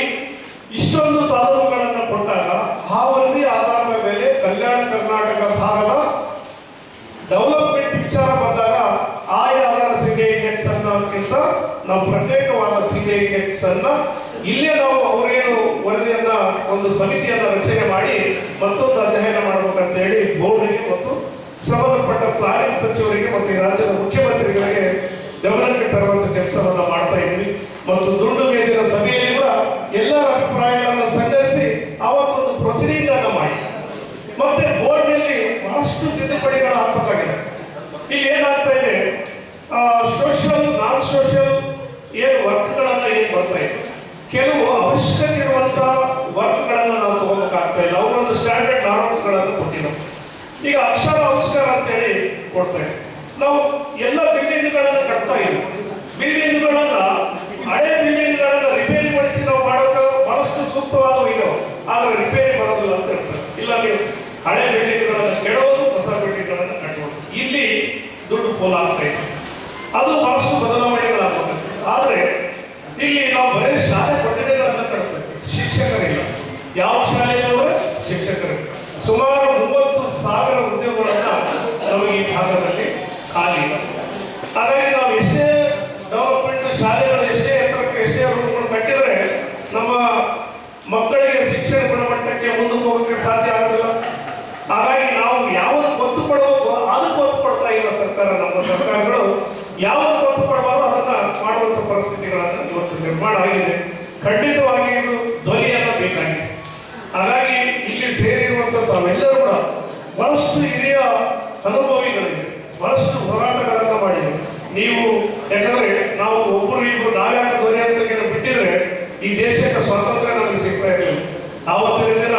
ಇಷ್ಟೊಂದು ತಾಲೂಕುಗಳನ್ನು ಕೊಟ್ಟಾಗ ಆ ವರದಿ ಆಧಾರದ ಮೇಲೆ ಕಲ್ಯಾಣ ಕರ್ನಾಟಕ ಭಾಗದ ಡೆವಲಪ್ಮೆಂಟ್ ವಿಚಾರ ಬಂದಾಗ ಆಯಾ ಸಿಂಡಿಯಾ ಇಂಡೆಕ್ಸ್ ಅನ್ನೋದಕ್ಕಿಂತ ನಾವು ಪ್ರತ್ಯೇಕವಾದ ಸಿಂಡಿಯಾ ಇಂಡೆಕ್ಸ್ ಅನ್ನ ಇಲ್ಲೇ ನಾವು ಅವರೇನು ವರದಿಯನ್ನ ಒಂದು ಸಮಿತಿಯನ್ನ ರಚನೆ ಮಾಡಿ ಮತ್ತೊಂದು ಅಧ್ಯಯನ ಮಾಡಬೇಕಂತ ಹೇಳಿ ಬೋರ್ಡ್ಗೆ ಮತ್ತು ಸಂಬಂಧಪಟ್ಟ ಪ್ಲಾನಿಂಗ್ ಸಚಿವರಿಗೆ ಮತ್ತು ರಾಜ್ಯದ ಮುಖ್ಯಮಂತ್ರಿಗಳಿಗೆ ಗಮನಕ್ಕೆ ತರುವಂತ ಕೆಲಸವನ್ನ ಮಾಡ್ತಾ ಇದ್ವಿ. ಮತ್ತು ದುಂಡು ಮೇಲಿನ ಸಭೆಯಲ್ಲಿ ಕೂಡ ಎಲ್ಲರ ಅಭಿಪ್ರಾಯಗಳನ್ನು ಸಂಗ್ರಹಿಸಿ ಅವತ್ತೊಂದು ಪ್ರೊಸೀಡಿಂಗ್ ಅನ್ನು ಮಾಡಿ ಮತ್ತೆ ಬೋರ್ಡ್ನಲ್ಲಿ ಬಹಳಷ್ಟು ತಿದ್ದುಪಡಿಗಳು ಹಾಕಬೇಕಾಗಿದೆ. ಇಲ್ಲಿ ಏನಾಗ್ತಾ ಇದೆ, ಸೋಷಿಯಲ್ ನಾನ್ ಸೋಷಿಯಲ್ ಏನು ವರ್ಕ್ಗಳನ್ನ ಏನು ಬರ್ತಾ ಇದೆ, ಕೆಲವು ಅವಶ್ಯಕತೆ ಇರುವಂತಹ ವರ್ಕ್ಗಳನ್ನ ನಾವು ತಗೋಬೇಕಾಗ್ತಾ ಇಲ್ಲ. ಅವರೊಂದು ಸ್ಟ್ಯಾಂಡರ್ಡ್ ನಾರ್ಮ್ಸ್ಗಳನ್ನು ಕೊಟ್ಟಿದ್ದಾರೆ. ಈಗ ಅಕ್ಷರ ಆವಿಷ್ಕಾರ ಅಂತೇಳಿ ಕೊಡ್ತಾ ಇದೆ. ನಾವು ಎಲ್ಲ ಬಿಲ್ಡಿಂಗ್ಗಳನ್ನು ಕಟ್ತಾ ಇದ್ದೀವಿ. ಬಿಲ್ಡಿಂಗ್ಗಳನ್ನ ಹಳೆ ಬಿಲ್ಡಿಂಗ್ಗಳನ್ನ ರಿಪೇರಿಗೊಳಿಸಿ ನಾವು ಮಾಡೋದು ಬಹಳಷ್ಟು ಸೂಕ್ತವಾದವು ಇದಾವೆ, ಆದ್ರೆ ರಿಪೇರಿ ಬರೋದಿಲ್ಲ ಅಂತ ಇರ್ತಾರೆ. ಇಲ್ಲ ನೀವು ಹಳೆ ಬಿಲ್ಡಿಂಗ್ಗಳನ್ನು ಕೆಡೋದು, ಹೊಸ ಬಿಲ್ಡಿಂಗ್ಗಳನ್ನು ಕಟ್ಟೋದು, ಇಲ್ಲಿ ದುಡ್ಡು ಪೋಲಾಗ್ತಾ ಇದೆ. ಅದು ಬಹಳಷ್ಟು ಬದಲಾವಣೆಗಳಾಗಬೇಕು. ಆದ್ರೆ ಇಲ್ಲಿ ನಾವು ಬರೀ ಶಾಲೆ ಕೊಠಡಿಗಳನ್ನು ಕಟ್ತೇವೆ, ಶಿಕ್ಷಕರಿಲ್ಲ. ಯಾವ ಶಾಲೆಯಲ್ಲೂ ಶಿಕ್ಷಕರಿಲ್ಲ. ಸುಮಾರು 30,000 ಉದ್ಯೋಗಗಳನ್ನ ನಮಗೆ ಈ ಭಾಗದಲ್ಲಿ ಖಾಲಿ ಇಲ್ಲ. ಹಾಗಾಗಿ ನಾವು ಎಷ್ಟೇ ಡೆವಲಪ್ಮೆಂಟ್ ಶಾಲೆಗಳು ಎಷ್ಟೇ ಎತ್ತರಕ್ಕೆ ಎಷ್ಟೇ ರೂಮ್ಗಳು ಕಟ್ಟಿದ್ರೆ ನಮ್ಮ ಮಕ್ಕಳಿಗೆ ಶಿಕ್ಷಣ ಗುಣಮಟ್ಟಕ್ಕೆ ಮುಂದಕ್ಕೆ ಹೋಗೋಕ್ಕೆ ಸಾಧ್ಯ ಆಗೋದಿಲ್ಲ. ಹಾಗಾಗಿ ನಾವು ಯಾವುದು ಒತ್ತು ಕೊಡಬೇಕು ಅದಕ್ಕೆ ಒತ್ತು ಕೊಡ್ತಾ ಇಲ್ಲ ಸರ್ಕಾರ. ನಮ್ಮ ಸರ್ಕಾರಗಳು ಯಾವುದು ಒತ್ತು ಕೊಡಬಾರ್ದು ಅದನ್ನ ಮಾಡುವಂತ ಪರಿಸ್ಥಿತಿಗಳನ್ನು ಇವತ್ತು ನಿರ್ಮಾಣ ಆಗಿದೆ. ಖಂಡಿತವಾಗಿ ಇದು ಧ್ವನಿಯನ್ನು ಬೇಕಾಗಿದೆ. ಹಾಗಾಗಿ ಇಲ್ಲಿ ಸೇರಿರುವಂತ ತಾವೆಲ್ಲರೂ ಕೂಡ ಬಹಳಷ್ಟು ಹಿರಿಯ ಅನುಭವಿಗಳಿದೆ, ಬಹಳಷ್ಟು ಹೋರಾಟಗಳನ್ನು ಮಾಡಿದೆ. ನೀವು ಯಾಕಂದ್ರೆ ನಾವು ಒಬ್ಬರು ಇಬ್ಬರು ನಾವ್ಯಾಕೆ ಧ್ವನಿ ಅಂತ ಬಿಟ್ಟಿದ್ರೆ ಈ ದೇಶಕ್ಕೆ ಸ್ವಾತಂತ್ರ್ಯ ನಮಗೆ ಸಿಗ್ತಾ ಇರಲಿಲ್ಲ. ಆವತ್ತಿನ ದಿನ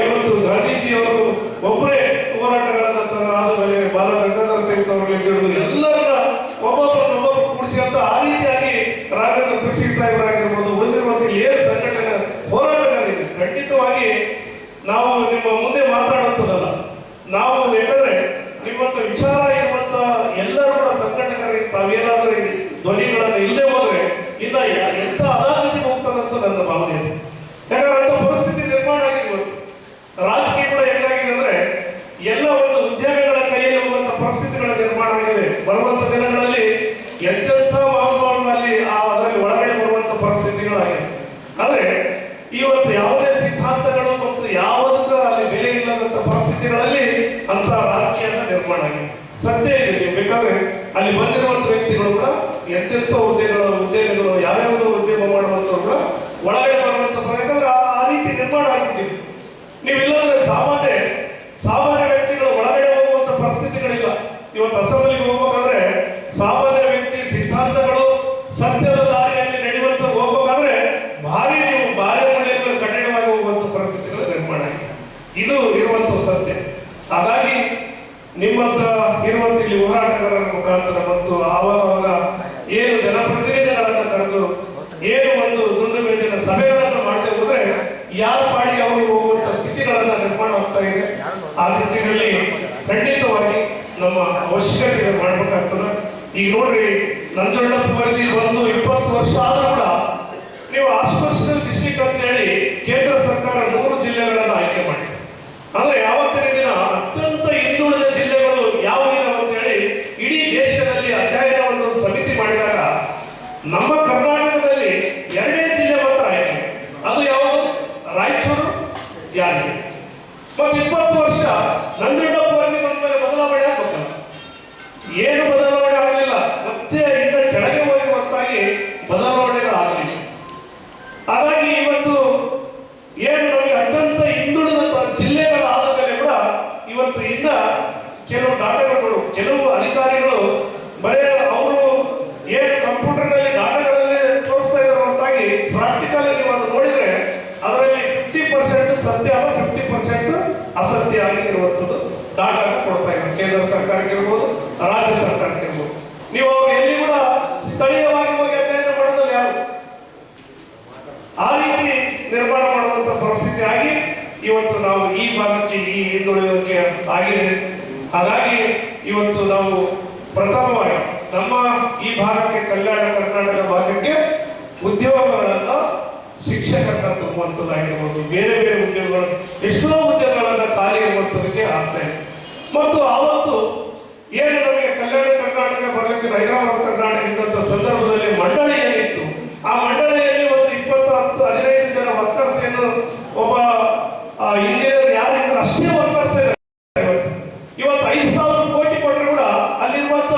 ಇವತ್ತು ಗಾಂಧೀಜಿಯವರು ಒಬ್ಬರೇ ಹೋರಾಟಗಳನ್ನ ಆದಮೇಲೆ ಬಾಲ ಗಂಗಾಧರ ತಿಲಕ್ ಅವರಲ್ಲಿ ಹಿಡಿದು ಎಲ್ಲರನ್ನ ಒಬ್ಬೊಬ್ಬರು ಕೂಡಿಸಿದಂತ ಆ ರೀತಿಯಾಗಿ ರಾಘವೇಂದ್ರ ಕೃಷ್ಣ ಸಾಹೇಬರಾಗಿರ್ಬೋದು, ಉಳಿದಿರುವಂತ ಏನು ಸಂಘಟನೆ ಹೋರಾಟಗಾರಿದೆ. ಖಂಡಿತವಾಗಿ ನಾವು ನಿಮ್ಮ ಮುಂದೆ ಮಾತಾಡುವಂಥದ್ದಲ್ಲ, ನಾವು ಯಾಕಂದ್ರೆ ನಿಮ್ಮಂತ ವಿಚಾರ ಇರುವಂತ ಎಲ್ಲರೂ ಕೂಡ ಸಂಘಟಕರಿಗೆ ತಾವೇನಾದ್ರೂ ಧ್ವನಿಗಳನ್ನು ಇಲ್ಲದೆ ಹೋದ್ರೆ ಇನ್ನ ಎಂತ ಅನಾಗತಿಗೆ ಹೋಗ್ತದಂತ ನನ್ನ ಭಾವನೆ ಇದೆ. ಯಾಕಂದ್ರೆ ಅಂತ ಪರಿಸ್ಥಿತಿ ನಿರ್ಮಾಣ ಆಗಿದೆ. ಇವತ್ತು ರಾಜಕೀಯ ಕೂಡ ಹೆಂಗಾಗಿದೆ ಅಂದ್ರೆ ಎಲ್ಲ ಒಂದು ಉದ್ಯಮಿಗಳ ಕೈಯಲ್ಲಿ ಹೋಗುವಂತ ಪರಿಸ್ಥಿತಿಗಳ ನಿರ್ಮಾಣ ಆಗಿದೆ. ಬರುವಂತ ದಿನಗಳಲ್ಲಿ ಎಂತೆಂಥ ಮಾನವರಲ್ಲಿ ಅದರಲ್ಲಿ ಒಳಗಡೆ ಬರುವಂತ ಪರಿಸ್ಥಿತಿಗಳಾಗಿದೆ. ಆದ್ರೆ ಇವತ್ತು ಯಾವುದೇ ಸಿದ್ಧಾಂತಗಳು ಮತ್ತು ಯಾವುದಕ್ಕ ಅಲ್ಲಿ ಬೆಲೆ ಇಲ್ಲದಂತ ಪರಿಸ್ಥಿತಿಗಳಲ್ಲಿ ಅಂತ ರಾಜಕೀಯ ನಿರ್ಮಾಣ ಆಗಿದೆ. ಸತ್ಯ ಇದೆ. ನೀವು ಬೇಕಾದ್ರೆ ಅಲ್ಲಿ ಬಂದಿರುವಂತ ವ್ಯಕ್ತಿಗಳು ಕೂಡ ಎಂತೆಂಥ ಉದ್ಯೋಗಗಳು ಯಾವ್ಯಾವುದೋ ಉದ್ಯಮ ಮಾಡುವಂತವ್ರು ಕೂಡ ಒಳಗಡೆ ಬರುವಂತ ಯಾಕಂದ್ರೆ ಆ ರೀತಿ ನಿರ್ಮಾಣ ಆಗಿಬಿಟ್ಟಿದೆ. ನೀವಿಲ್ಲಾಂದ್ರೆ ಸಾಮಾನ್ಯ ವ್ಯಕ್ತಿಗಳು ಒಳಗಡೆ ಹೋಗುವಂತ ಪರಿಸ್ಥಿತಿಗಳಿಲ್ಲ. ಇವತ್ತು ಅಸೆಂಬ್ಲಿಗೆ ಹೋಗ್ಬೇಕಾದ್ರೆ ಸಾಮಾನ್ಯ ವ್ಯಕ್ತಿ ಸಿದ್ಧಾಂತಗಳು ಸತ್ಯದ ದಾರಿಯಲ್ಲಿ ನಡೆಯುವಂತ ಹೋಗ್ಬೇಕಾದ್ರೆ ಭಾರಿ ಒಳ್ಳೆಯ ಕಠಿಣವಾಗಿ ಹೋಗುವಂತ ಪರಿಸ್ಥಿತಿಗಳ ನಿರ್ಮಾಣ ಆಗಿದೆ. ಇದು ಇರುವಂತ ಸತ್ಯ. ಹಾಗಾಗಿ ನಿಮ್ಮಂತ ಇರುವಂತ ಇಲ್ಲಿ ಹೋರಾಟಗಾರರ ಮುಖಾಂತರ ಮತ್ತು ಆವಾಗ ಏನು ಜನಪ್ರತಿನಿಧಿಗಳನ್ನು ಕರೆದು ಏನು ಒಂದು ದುಂಡು ಮೇಜಿನ ಸಭೆಗಳನ್ನು ಮಾಡದೆ ಹೋದ್ರೆ ಯಾರ ಪಾಡಿಗೆ ಅವರು ಹೋಗುವಂತ ಸ್ಥಿತಿಗಳನ್ನ ನಿರ್ಮಾಣ ಆಗ್ತಾ ಇದೆ. ಆ ನಿಟ್ಟಿನಲ್ಲಿ ಖಂಡಿತವಾಗಿ ನಮ್ಮ ಅವಶ್ಯಕತೆ ಮಾಡ್ಬೇಕಾಗ್ತದೆ. ಈಗ ನೋಡ್ರಿ, ನಂಜುಂಡಪ್ಪ ವರದಿ ಬಂದು 20 ವರ್ಷ ಆದ್ರೂ ಕೂಡ ನೀವು ಆಸ್ಪರ್ಷನಲ್ ಡಿಸ್ಟ್ರಿಕ್ಟ್ ಅಂತ ಹೇಳಿ ಕೇಂದ್ರ ಸರ್ಕಾರ 100 ಜಿಲ್ಲೆಗಳನ್ನು ಆಯ್ಕೆ ಮಾಡಿದೆ. ಅಂದ್ರೆ ಯಾವತ್ತಿನ ದಿನ ಅತ್ಯಂತ ಹಿಂದುಳಿದ ಜಿಲ್ಲೆಗಳು ಯಾವ ಇದಾವೆ ಅಂತ ಹೇಳಿ ಇಡೀ ದೇಶದಲ್ಲಿ ಅಧ್ಯಯನವನ್ನು ಒಂದು ಸಮಿತಿ ಮಾಡಿದಾಗ ನಮ್ಮ ಕರ್ನಾಟಕದಲ್ಲಿ 2 ಜಿಲ್ಲೆ ಮಾತ್ರ ಆಯ್ಕೆ. ಅದು ಯಾವುದು? ರಾಯಚೂರು, ಯಾದಗಿರಿ. ಮತ್ತೆ 20 ವರ್ಷ ನಂಜುಂಡಪ್ಪ ವರದಿ ಬಂದ ಮೇಲೆ ಬದಲಾವಣೆ ಆಗ್ಬೇಕಲ್ಲ, ಏನು ಬದಲಾವಣೆ ಆಗಲಿಲ್ಲ. ಮತ್ತೆ ಇಂದ ಕೆಳಗೆ ಹೋಗಿ ಹೊರತಾಗಿ ಬದಲಾವಣೆಗಳಾಗಲಿಲ್ಲ. ಹಾಗಾಗಿ ಇವತ್ತು ಏನು ನಮಗೆ ಅತ್ಯಂತ ಹಿಂದುಳಿದಂತ ಜಿಲ್ಲೆಗಳಾದ ಮೇಲೆ ಕೂಡ ಇವತ್ತು ಇನ್ನ ಕೆಲವು ಡಾಟಾಗಳು, ಕೆಲವು ಅಧಿಕಾರಿಗಳು ಬರೀ ಅವರು ಏನು ಕಂಪ್ಯೂಟರ್ನಲ್ಲಿ ಡಾಟಾಗಳಲ್ಲಿ ತೋರಿಸ್ತಾ ಇದ್ದಾರೆ ಹೊರತಾಗಿ ಪ್ರಾಕ್ಟಿಕಲ್ ನೀವು ಅದು ನೋಡಿದ್ರೆ ಅದರಲ್ಲಿ 50% ಸತ್ಯ, 50% ಅಸತ್ಯ ಆಗಿ ಇರುವಂಥದ್ದು ಡಾಟಾ ಕೊಡ್ತಾ ಇದ್ದಾರೆ. ಕೇಂದ್ರ ಸರ್ಕಾರಕ್ಕೆ ಇರ್ಬೋದು, ರಾಜ್ಯ ಸರ್ಕಾರಕ್ಕೆ ಇರ್ಬೋದು. ನೀವು ಅವ್ರು ಎಲ್ಲಿ ಕೂಡ ಸ್ಥಳೀಯವಾಗಿ ಹೋಗಿ ಅಧ್ಯಯನ ಮಾಡೋದಿಲ್ಲ ಯಾರು. ಆ ರೀತಿ ನಿರ್ಮಾಣ ಮಾಡುವಂತ ಪರಿಸ್ಥಿತಿ ಆಗಿ ಇವತ್ತು ನಾವು ಈ ಭಾಗಕ್ಕೆ ಈ ಹಿಂದುಳಿಯುವಿಕೆ ಆಗಿದೆ. ಹಾಗಾಗಿ ಇವತ್ತು ನಾವು ಪ್ರಥಮವಾಗಿ ನಮ್ಮ ಈ ಭಾಗಕ್ಕೆ, ಕಲ್ಯಾಣ ಕರ್ನಾಟಕ ಭಾಗಕ್ಕೆ ಉದ್ಯೋಗಗಳನ್ನ ಶಿಕ್ಷಕರನ್ನ ತುಂಬುವಂಥದ್ದಾಗಿರ್ಬೋದು, ಬೇರೆ ಬೇರೆ ಉದ್ಯೋಗಗಳು, ಎಷ್ಟೋ ಉದ್ಯೋಗಗಳನ್ನ ಖಾಲಿ ಇರುವಂಥದಕ್ಕೆ ಆಗ್ತಾ ಇದೆ. ಮತ್ತು ಆವತ್ತು ಏನು ನಮಗೆ ಕಲ್ಯಾಣ ಕರ್ನಾಟಕ ಬರಲಿಕ್ಕೆ ಹೈದರಾಬಾದ್ ಕರ್ನಾಟಕ ಇದ್ದಂಥ ಸಂದರ್ಭದಲ್ಲಿ ಮಂಡಳಿ ಏನಿತ್ತು, ಆ ಮಂಡಳಿಯಲ್ಲಿ ಒಂದು 20-15 ಜನ ವರ್ಕರ್ಸ್ ಏನು ಒಬ್ಬ ಇಂಜಿನಿಯರ್ ಯಾರಿದ್ರೆ ಅಷ್ಟೇ ವರ್ಕರ್ಸ್ ಇದೆ. ಇವತ್ತು 5,000 ಕೋಟಿ ಕೊಟ್ಟರು ಕೂಡ ಅಲ್ಲಿರುವಂತ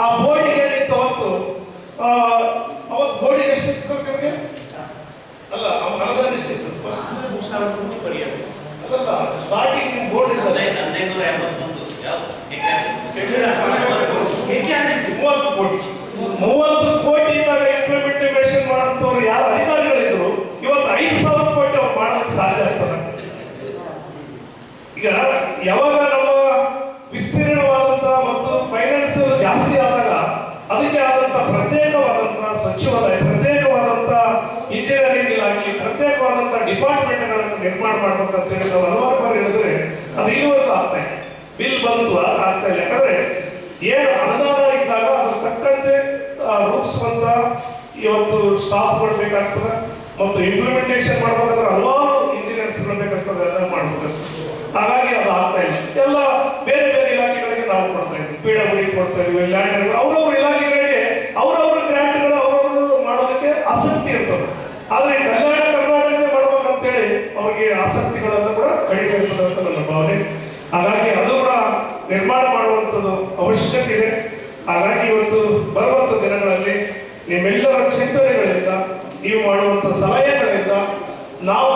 ಆ ಬೋರ್ಡಿಗೆ ಏನಿತ್ತು ಅವತ್ತು ಬೋರ್ಡಿಗೆ ಎಷ್ಟಿತ್ತು ಸರ್ ನಿಮಗೆ? ಅಲ್ಲ, ಅನುದಾನ ಎಷ್ಟಿತ್ತು? 3,000 ಕೋಟಿ ಪರಿಹಾರ ಅದಲ್ಲ, ಸ್ಟಾರ್ಟಿಂಗ್ ಬೋರ್ಡ್ ಇರ್ತದೆ 30 ಕೋಟಿ ಇದ್ದಾಗ ಇಂಪ್ಲಿಮೆಂಟೇಷನ್ ಮಾಡೋಂಥವ್ರು ಯಾರು ಅಧಿಕಾರಿಗಳಿದ್ರು ಇವತ್ತು 5,000 ಕೋಟಿ ಅವ್ರು ಮಾಡೋದಕ್ಕೆ ಸಾಧ್ಯ ಆಗ್ತದೆ. ಈಗ ಯಾವಾಗ ನಮ್ಮ ವಿಸ್ತೀರ್ಣವಾದಂತ ಮತ್ತು ಫೈನಾನ್ಸ್ ಜಾಸ್ತಿ ಆದಾಗ ಅದಕ್ಕೆ ಆದಂತ ಪ್ರತ್ಯೇಕವಾದಂತ ಸಚಿವಾಲಯ, ಪ್ರತ್ಯೇಕವಾದಂತ ಇಂಜಿನಿಯರಿಂಗ್ ಇಲಾಖೆ, ಪ್ರತ್ಯೇಕವಾದಂತ ಡಿಪಾರ್ಟ್ಮೆಂಟ್ಗಳನ್ನು ನಿರ್ಮಾಣ ಮಾಡ್ಬೇಕಂತ ಹೇಳಿ ನಾವು ಹಲವಾರು ಬಾರಿ ಹೇಳಿದ್ರೆ ಅದು ಇಲ್ಲಿವರೆಗೂ ಆಗ್ತಾ ಇದೆ. ಬಿಲ್ ಬಂತು, ಆಗ್ತಾ ಇಲ್ಲ. ಯಾಕಂದ್ರೆ ಏನು ಅನುದಾನ ಇದ್ದಾಗ ಅದ್ರ ತಕ್ಕಂತೆ ರೂಪಿಸುವಂತ ಇವತ್ತು ಸ್ಟಾಫ್ ಬೇಕಾಗ್ತದೆ ಮತ್ತು ಇಂಪ್ಲಿಮೆಂಟೇಷನ್ ಮಾಡ್ಬೇಕಾದ್ರೆ ಹಲವಾರು ಇಂಜಿನಿಯರ್ಸ್ ಬೇಕಾಗ್ತದೆ, ಅದನ್ನ ಮಾಡ್ಬೇಕಾಗ್ತದೆ. ಹಾಗಾಗಿ ಅದು ಆಗ್ತಾ ಇಲ್ಲ. ಎಲ್ಲ ಬೇರೆ ಬೇರೆ ಇಲಾಖೆಗಳಿಗೆ ನಾವು ಕೊಡ್ತಾ ಇದ್ವಿ, PWD ಕೊಡ್ತಾ ಇದ್ವಿ, ಲ್ಯಾಂಡ್, ಅವ್ರವ್ರ ಇಲಾಖೆಗಳಿಗೆ ಅವ್ರವ್ರ ಗ್ರಾಂಟ್ಗಳು ಅವ್ರವ್ರು ಮಾಡೋದಕ್ಕೆ ಆಸಕ್ತಿ ಇರ್ತದೆ. ಆದ್ರೆ ಕಲ್ಯಾಣ ಕರ್ನಾಟಕದ ಮಾಡ್ಬೇಕಂತೇಳಿ ಅವ್ರಿಗೆ ಆಸಕ್ತಿಗಳನ್ನು ಕೂಡ ಕಡಿಮೆ ಇರ್ತದೆ ಅಂತ ನನ್ನ ಭಾವನೆ. ಹಾಗಾಗಿ ಅದು ಕೂಡ ನಿರ್ಮಾಣ ಮಾಡುವಂಥದ್ದು ಅವಶ್ಯಕತೆ ಇದೆ. ಹಾಗಾಗಿ ಇವತ್ತು ಬರುವಂಥ ದಿನಗಳಲ್ಲಿ ನಿಮ್ಮೆಲ್ಲರ ಚಿಂತನೆಗಳಿಂದ, ನೀವು ಮಾಡುವಂಥ ಸಲಹೆಗಳಿಂದ ನಾವು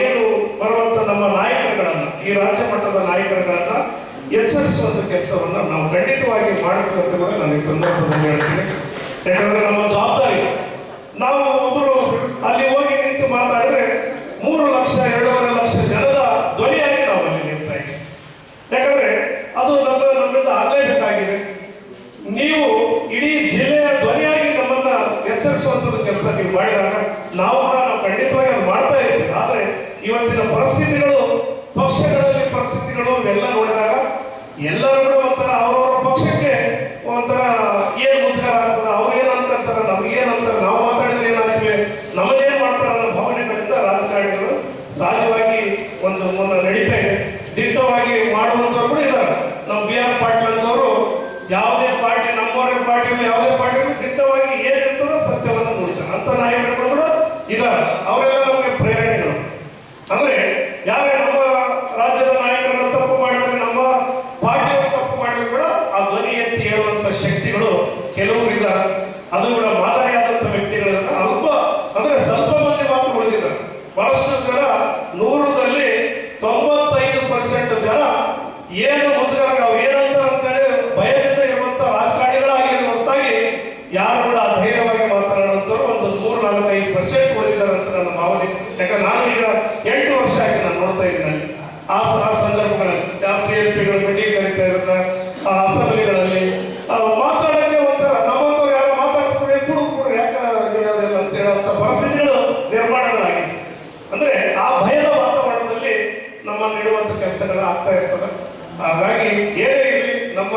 ಏನು ಬರುವಂಥ ನಮ್ಮ ನಾಯಕರುಗಳನ್ನ, ಈ ರಾಜ್ಯ ಮಟ್ಟದ ನಾಯಕರುಗಳನ್ನ ಎಚ್ಚರಿಸುವಂಥ ಕೆಲಸವನ್ನು ನಾವು ಖಂಡಿತವಾಗಿ ಮಾಡುತ್ತೇವೆ ಅಂತ ಕೂಡ ನಾನು ಈ ಸಂದರ್ಭದಲ್ಲಿ ಹೇಳ್ತೀನಿ. ಯಾಕಂದ್ರೆ ನಮ್ಮ ಜವಾಬ್ದಾರಿ. ನಾವು ಒಬ್ಬರು ಅಲ್ಲಿ ಹೋಗಿ ನಿಂತು ಮಾತಾಡಿದ್ರೆ 3 ಲಕ್ಷ 2.5 ಲಕ್ಷ ಜನದ ಧ್ವನಿಯಾಗಿ ನಾವು ಅಲ್ಲಿ ನಿಲ್ತಾ ಇದ್ದೀವಿ. ಯಾಕಂದ್ರೆ ಅದು ನಮ್ಮಿಂದ ಆಗಲೇಬೇಕಾಗಿದೆ. ನೀವು ಇಡೀ ಜಿಲ್ಲೆಯ ಧ್ವನಿಯಾಗಿ ನಮ್ಮನ್ನ ಎಚ್ಚರಿಸುವಂಥದ್ದು ಕೆಲಸ ನೀವು ಮಾಡಿದಾಗ ನಾವು ಖಂಡಿತವಾಗಿ ಅದು ಮಾಡ್ತಾ ಇರ್ತೀವಿ. ಆದ್ರೆ ಇವತ್ತಿನ ಪರಿಸ್ಥಿತಿಗಳು, ಪಕ್ಷಗಳಲ್ಲಿ ಪರಿಸ್ಥಿತಿಗಳು ಇವೆಲ್ಲ ನೋಡಿದಾಗ ಎಲ್ಲರೂ ಕೂಡ ಒಂಥರ ಅವರವರ ಪಕ್ಷಕ್ಕೆ ಒಂಥರ ಏನ್ ಮುಜುಗರ ಆಗ್ತದ, ಅವ್ರು ಏನ್ ಅನ್ಕೊಂತಾರ, ನಮಗೇನಂತಾರ, ನಾವು ಮಾತಾಡಿದ್ರೆ ಏನಾಗ್ತೀವಿ, ನಮ್ಮನ್ನೇನ್ ಮಾಡ್ತಾರ ಅನ್ನೋ ಭಾವನೆಗಳಿಂದ ರಾಜಕಾರಣಿಗಳು ಸಹಜವಾಗಿ ಒಂದು ಮುನ್ನ ನಡೀತಾ ಇದೆ. ದಿಟ್ಟವಾಗಿ ಮಾಡುವಂತವ್ರು ಕೂಡ ಇದ್ದಾರೆ. ನಮ್ಮ BR ಪಾಟೀಲ್ ಅಂತವರು ಯಾವುದೇ ಪಾರ್ಟಿ, ನಮ್ಮವರ ಪಾರ್ಟಿಯಲ್ಲಿ ಯಾವುದೇ ಪಾರ್ಟಿಯಲ್ಲಿ ದಿಟ್ಟವಾಗಿ ಏನಿರ್ತದೋ ಸತ್ಯವನ್ನು ನೋಡ್ತಾರೆ ಅಂತ ನಾಯಕರು ಕೂಡ ಇದ್ದಾರೆ. ಅವರೆಲ್ಲ ನಮಗೆ ಪ್ರೇರಣೆಗಳು. ಅಂದ್ರೆ ಯಾರೇ ನಮ್ಮ ರಾಜ್ಯದ ನಾಯಕರು ತಪ್ಪು ಮಾಡಿದ್ರೆ, ನಮ್ಮ ಪಾರ್ಟಿಯವರು ತಪ್ಪು ಮಾಡಿದ್ರು ಕೂಡ ಆ ಧ್ವನಿ ಎತ್ತಿ ಹೇಳುವಂತ ಶಕ್ತಿಗಳು ಕೆಲವರು ಇದ್ದಾರೆ. ಅದು ಕೂಡ ಮಾದರಿಯಾದಂತ ವ್ಯಕ್ತಿಗಳಿಂದ ಅಲ್ಪ ಅಂದ್ರೆ ಸ್ವಲ್ಪ ಮಂದಿ ಮಾತ್ರ ಉಳಿದಿದ್ದಾರೆ. ಬಹಳಷ್ಟು ಜನ 100ರಲ್ಲಿ 95% ಜನ ಏನು ಮುಜುಗರ ಏನಂತ ಅಂತೇಳಿ ಭಯದಿಂದ ಇರುವಂತ ರಾಜಕಾರಣಿಗಳಾಗಿರುವ ಹೊರತಾಗಿ ಯಾರು ಕೂಡ ಧೈರ್ಯವಾಗಿ ಮಾತನಾಡುವಂತವ್ರು ಒಂದು 3-4-5% ಉಳಿದಿದ್ದಾರೆ ಅಂತ ನನ್ನ ಭಾವನೆ. ಯಾಕಂದ್ರೆ ನಾನು ಈಗ 8 ವರ್ಷ ಆಗಿ ನಾನು ನೋಡ್ತಾ ಇದ್ದೀನಿ ಆ ಸಂದರ್ಭಗಳಲ್ಲಿ CLPಗಳು ಮೀಟಿಂಗ್ ಕರೀತಾ ಇರುತ್ತೆ, ಆ ಅಸೆಂಬ್ಲಿಗಳಲ್ಲಿ ಮಾತಾಡೋಕ್ಕೆ ಒಂಥರ ನಮ್ಮಂತವ್ರು ಯಾರು ಮಾತಾಡ್ತಾರೆ ಕೂಡ ಯಾಕೆ ಅದೆಲ್ಲ ಅಂತ ಹೇಳುವಂತ ಪರಿಸ್ಥಿತಿಗಳು ನಿರ್ಮಾಣಗಳಾಗಿದೆ. ಅಂದ್ರೆ ಆ ಭಯದ ವಾತಾವರಣದಲ್ಲಿ ನಮ್ಮನ್ನು ಇಡುವಂತ ಕೆಲಸಗಳು ಆಗ್ತಾ ಇರ್ತದೆ. ಹಾಗಾಗಿ ಏನೇ ಇರಲಿ ನಮ್ಮ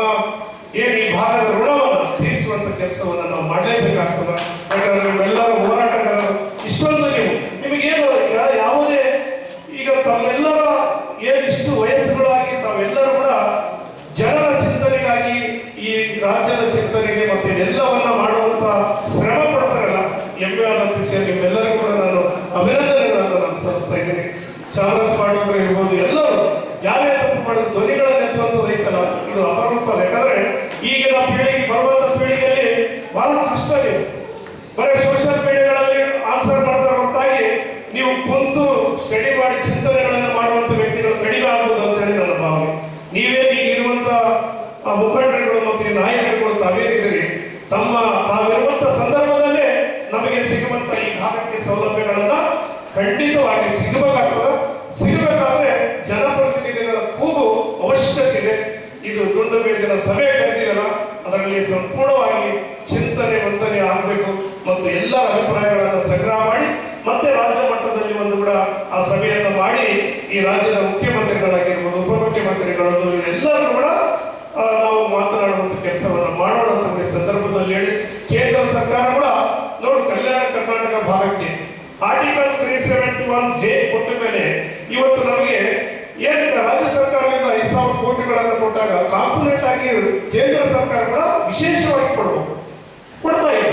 ಈ ಭಾಗದ ಋಣವನ್ನು ತೀರಿಸುವಂತ ಕೆಲಸವನ್ನು ನಾವು ಮಾಡಲೇಬೇಕಾಗ್ತದೆ. ಯಾಕಂದ್ರೆ ನೀವೆಲ್ಲರೂ ಹೋರಾಟಗಾರರು. ಇಷ್ಟೊಂದು ನಿಮಗೇನು ಈಗ ಯಾವುದೇ ಈಗ ತಮ್ಮೆಲ್ಲರ ಏನಿಷ್ಟು ವಯಸ್ಸುಗಳಾಗಿ ತಾವೆಲ್ಲರೂ ಕೂಡ ಜನರ ಚಿಂತನೆಗಾಗಿ, ಈ ರಾಜ್ಯದ ಚಿಂತನೆಗೆ ಮತ್ತೆ ಇದೆಲ್ಲವನ್ನ ಮಾಡುವಂತ ಶ್ರಮ ಪಡ್ತಾರಲ್ಲ, ಹೆಮ್ಮೆ ಆದ ವಿಷಯ. ನಿಮ್ಮೆಲ್ಲರಿಗೂ ಕೂಡ ನಾನು ಅಭಿನಂದನೆಗಳನ್ನು ನಾನು ಸಲ್ಲಿಸ್ತಾ ಇದ್ದೀನಿ. ಚಾಮರಾಜ್ ಪಾಟೀಲ್ ಇರ್ಬೋದು, ಎಲ್ಲರೂ ಯಾರೇ ತಪ್ಪು ಮಾಡಿದ ಧ್ವನಿಗಳನ್ನು ಎತ್ತುವಂಥದ್ದು ಐತಲ್ಲ, ಇದು ಅಪರೂಪ. ಯಾಕಂದ್ರೆ ಈಗಿನ ಪೀಳಿಗೆ, ಬರುವಂತ ಪೀಳಿಗೆಯಲ್ಲಿ ಬಹಳ ಕಷ್ಟ. ನೀವು ಬರೀ ಸೋಷಿಯಲ್ ಮೀಡಿಯಾಗಳಲ್ಲಿ ಆನ್ಸರ್ ಮಾಡ್ತಾ ಹೊರತಾಗಿ ನೀವು ಕುಂತು ಸ್ಟಡಿ ಮಾಡಿ ಚಿಂತನೆಗಳನ್ನು ಮಾಡುವಂತ ವ್ಯಕ್ತಿಗಳು ಕಡಿಮೆ ಆಗುವುದು ಅಂತ ಹೇಳಿ ನನ್ನ ಭಾವನೆ. ನೀವೇ ಈಗಿರುವಂತ ಮುಖಂಡರುಗಳು ಮತ್ತು ನಾಯಕರುಗಳು ತಾವೇನಿದ್ದೀರಿ, ತಾವಿರುವಂತ ಸಂದರ್ಭದಲ್ಲೇ ನಮಗೆ ಸಿಗುವಂತ ಈ ಭಾಗಕ್ಕೆ ಸೌಲಭ್ಯಗಳನ್ನ ಖಂಡಿತವಾಗಿ ಸಿಗಬೇಕಾದ್ರೆ ಜನಪ್ರತಿನಿಧಿಗಳ ಕೂಗು ಅವಶ್ಯಕತೆ ಇದೆ. ಇದು ದುಂಡು ಮೇಲಿನ ಸಭೆ ಕರೆದಿರಲ್ಲ, ಅದರಲ್ಲಿ ಸಂಪೂರ್ಣವಾಗಿ ಚಿಂತನೆ ಮಂಥನೆ ಆಗಬೇಕು ಮತ್ತು ಎಲ್ಲರ ಅಭಿಪ್ರಾಯಗಳನ್ನು ಸಂಗ್ರಹ ಮಾಡಿ ಮತ್ತೆ ರಾಜ್ಯ ಮಟ್ಟದಲ್ಲಿ ಒಂದು ಕೂಡ ಆ ಸಭೆಯನ್ನು ಮಾಡಿ ಈ ರಾಜ್ಯದ ಮುಖ್ಯಮಂತ್ರಿಗಳಾಗಿರ್ಬೋದು, ಉಪಮುಖ್ಯಮಂತ್ರಿಗಳು ಎಲ್ಲರೂ ಕೂಡ ನಾವು ಮಾತನಾಡುವಂತ ಕೆಲಸವನ್ನು ಮಾಡೋಣ ಅಂತ ಈ ಸಂದರ್ಭದಲ್ಲಿ ಹೇಳಿ, ಕೇಂದ್ರ ಸರ್ಕಾರ ಕೂಡ ನೋಡಿ ಕಲ್ಯಾಣ ಕರ್ನಾಟಕ ಭಾಗಕ್ಕೆ ಆರ್ಟಿಕಲ್ 371J ಕೊಟ್ಟ ಮೇಲೆ ಇವತ್ತು ನಮಗೆ ಏನಿದೆ ರಾಜ್ಯ ಸರ್ಕಾರದಿಂದ 5,000 ಕೋಟಿಗಳನ್ನು ಕೊಟ್ಟಾಗ ಕಾಂಪೋನೆಂಟ್ ಆಗಿ ಕೇಂದ್ರ ಸರ್ಕಾರ ಕೂಡ ವಿಶೇಷವಾಗಿ ಕೊಡ್ತಾ ಇಲ್ಲ.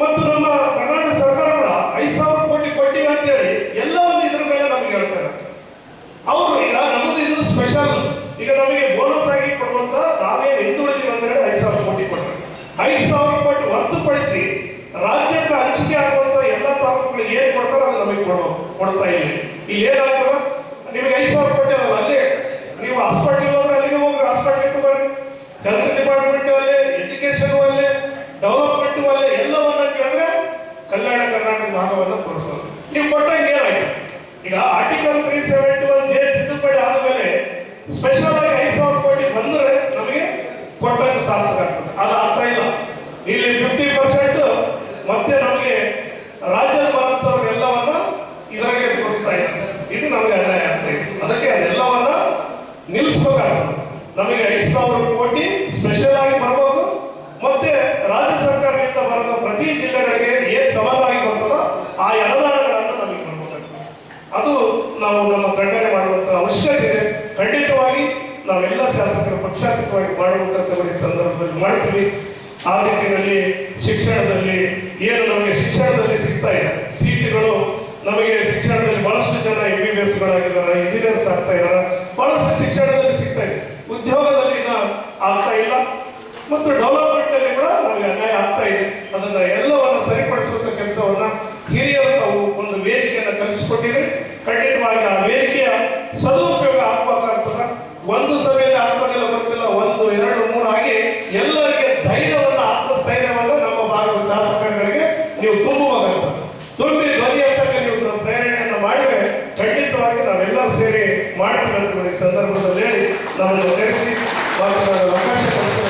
ಮತ್ತು ನಮ್ಮ ಕರ್ನಾಟಕ ಸರ್ಕಾರ ಕೂಡ 5,000 ಕೋಟಿ ಕೊಟ್ಟಿವೆ ಅಂತ ಹೇಳಿ ಎಲ್ಲವನ್ನು ಇದ್ರ ಮೇಲೆ ನಮಗೆ ಹೇಳ್ತಾರೆ. ಅವರು ಈಗ ನಮ್ಮದು ಇದು ಸ್ಪೆಷಲ್, ಈಗ ನಮಗೆ ಬೋನಸ್ ಆಗಿ ಕೊಡುವಂತ ನಾವೇನು ಹಿಂದುಳಿದೀವಿ ಅಂತ ಹೇಳಿ 5,000 ಕೋಟಿ ಕೊಟ್ಟರೆ 5,000 ಕೋಟಿ ಹೊರತುಪಡಿಸಿ ರಾಜ್ಯಕ್ಕೆ ಹಂಚಿಕೆ ಆಗುವಂತ ಎಲ್ಲ ತಾಲೂಕುಗಳಿಗೆ ಏನ್ ಕೊಡ್ತಾರೋ ಅದು ನಮಗೆ ಕೊಡ್ತಾ ಇಲ್ಲ. ಇಲ್ಲಿ ಏನಾಗ್ತದ, ನಿಮಗೆ 5,000 ಕೋಟಿ ಅದಲ್ಲ, ಅಲ್ಲೇ ನೀವು ಹಾಸ್ಪಿಟಲ್ ಹೋದ್ರೆ ಅಲ್ಲಿಗೆ ಹೋಗಿ ಹಾಸ್ಪಿಟಲ್ ತಗೋರಿ, ಹೆಲ್ತ್ ಡಿಪಾರ್ಟ್ಮೆಂಟ್ ಅಲ್ಲೇ, ಎಜುಕೇಶನ್ ಅಲ್ಲೇ, ಡೆವಲಪ್ಮೆಂಟ್ ಅಲ್ಲೇ ಎಲ್ಲವನ್ನ ಕೇಳಿದ್ರೆ ಕಲ್ಯಾಣ ಕರ್ನಾಟಕ ಭಾಗವನ್ನು ತೋರಿಸೋದು. ನೀವು ಕೊಟ್ಟಂಗೆ ಏನಾಯ್ತು, ಈಗ ಆರ್ಟಿಕಲ್ 371J ತಿದ್ದುಪಡಿ ಆದಮೇಲೆ ಸ್ಪೆಷಲ್ ಆಗಿ 5,000 ಕೋಟಿ ಬಂದ್ರೆ ನಮಗೆ ಕೊಟ್ಟಂಗೆ ಸಾರ್ಥಕ ಆಗ್ತದೆ. ಅದು ಆಗ್ತಾ ಇಲ್ಲ. ಇಲ್ಲಿ 50% ಮತ್ತೆ ನಮಗೆ ರಾಜ್ಯದ ಬರುತ್ತವ್ರು ಎಲ್ಲವನ್ನ ಇದರಾಗೆ ತೋರಿಸ್ತಾ ಇದ್ದಾರೆ. ಇದು ನಮಗೆ ಅನ್ಯಾಯ ಆಗ್ತಾ ಇದೆ. ಅದಕ್ಕೆ ಅದೆಲ್ಲವನ್ನ ನಿಲ್ಲಿಸ್ಬೇಕಾಗ್ತದೆ. ನಮಗೆ 5,000 ಕೋಟಿ ಸ್ಪೆಷಲ್ ಆಗಿ ಬರ್ಬೋದು, ಮತ್ತೆ ರಾಜ್ಯ ಸರ್ಕಾರದಿಂದ ಬರದ ಪ್ರತಿ ಜಿಲ್ಲೆಗಳಿಗೆ ಏನ್ ಸವಾಲಾಗಿ ಬರ್ತದೋ ಆ ಅನುದಾನಗಳನ್ನು ನಮಗೆ ಬರ್ಬೇಕಾಗ್ತದೆ. ಅದು ನಾವು ನಮ್ಮ ಖಂಡನೆ ಮಾಡುವಂತ ಅವಶ್ಯಕತೆ ಇದೆ. ಖಂಡಿತವಾಗಿ ನಾವೆಲ್ಲ ಶಾಸಕರು ಪಕ್ಷಾತೀತವಾಗಿ ಮಾಡುವಂತ ಈ ಸಂದರ್ಭದಲ್ಲಿ ಮಾಡ್ತೀವಿ. ಆ ನಿಟ್ಟಿನಲ್ಲಿ ಶಿಕ್ಷಣದಲ್ಲಿ ಏನು ನಮಗೆ ಶಿಕ್ಷಣದಲ್ಲಿ ಸಿಗ್ತಾ ಇದೆ ಸೀಟುಗಳು, ನಮಗೆ ಶಿಕ್ಷಣದಲ್ಲಿ ಬಹಳಷ್ಟು ಜನ MBBSಗಳಾಗಿದ್ದಾರೆ, ಇಂಜಿನಿಯರ್ಸ್ ಆಗ್ತಾ ಇದ್ದಾರೆ, ಬಹಳಷ್ಟು ಶಿಕ್ಷಣದಲ್ಲಿ ಸಿಗ್ತಾ ಇದೆ. ಉದ್ಯೋಗದಲ್ಲಿ ಆಗ್ತಾ ಇಲ್ಲ ಮತ್ತು ಡೆವಲಪ್ಮೆಂಟ್ ಅಲ್ಲಿ ಕೂಡ ನಮಗೆ ಅನ್ಯಾಯ ಆಗ್ತಾ ಇದೆ. ಅದನ್ನ ಎಲ್ಲವನ್ನ ಸರಿಪಡಿಸುವಂತ ಕೆಲಸವನ್ನ ಹಿರಿಯರು ತಾವು ಒಂದು ವೇದಿಕೆಯನ್ನು ಕಲ್ಪಿಸಿಕೊಟ್ಟಿದ್ರೆ ಖಂಡಿತವಾಗಿ ಆ ವೇದಿಕೆಯ ಸದುಪಯೋಗ ಆಗ್ಬೇಕಾಗ್ತದೆ. ಒಂದು ಸಭೆಯಲ್ಲಿ ಆಗ್ತದಿಲ್ಲ, ಬರ್ತಿಲ್ಲ, 1, 2, 3 ಆಗಿ ಎಲ್ಲರಿಗೆ ಧೈರ್ಯವನ್ನ, ಆತ್ಮಸ್ಥೈರ್ಯವನ್ನ ನಮ್ಮ ಭಾಗದ ಮಾಡ್ತೀವಿ ಅಂತ ಈ ಸಂದರ್ಭದಲ್ಲಿ ಹೇಳಿ ನಮ್ಮನ್ನು ಕರೆಸಿ ಮಾತನಾಡಲು ಅವಕಾಶ ಕೊಡ್ತಾರೆ.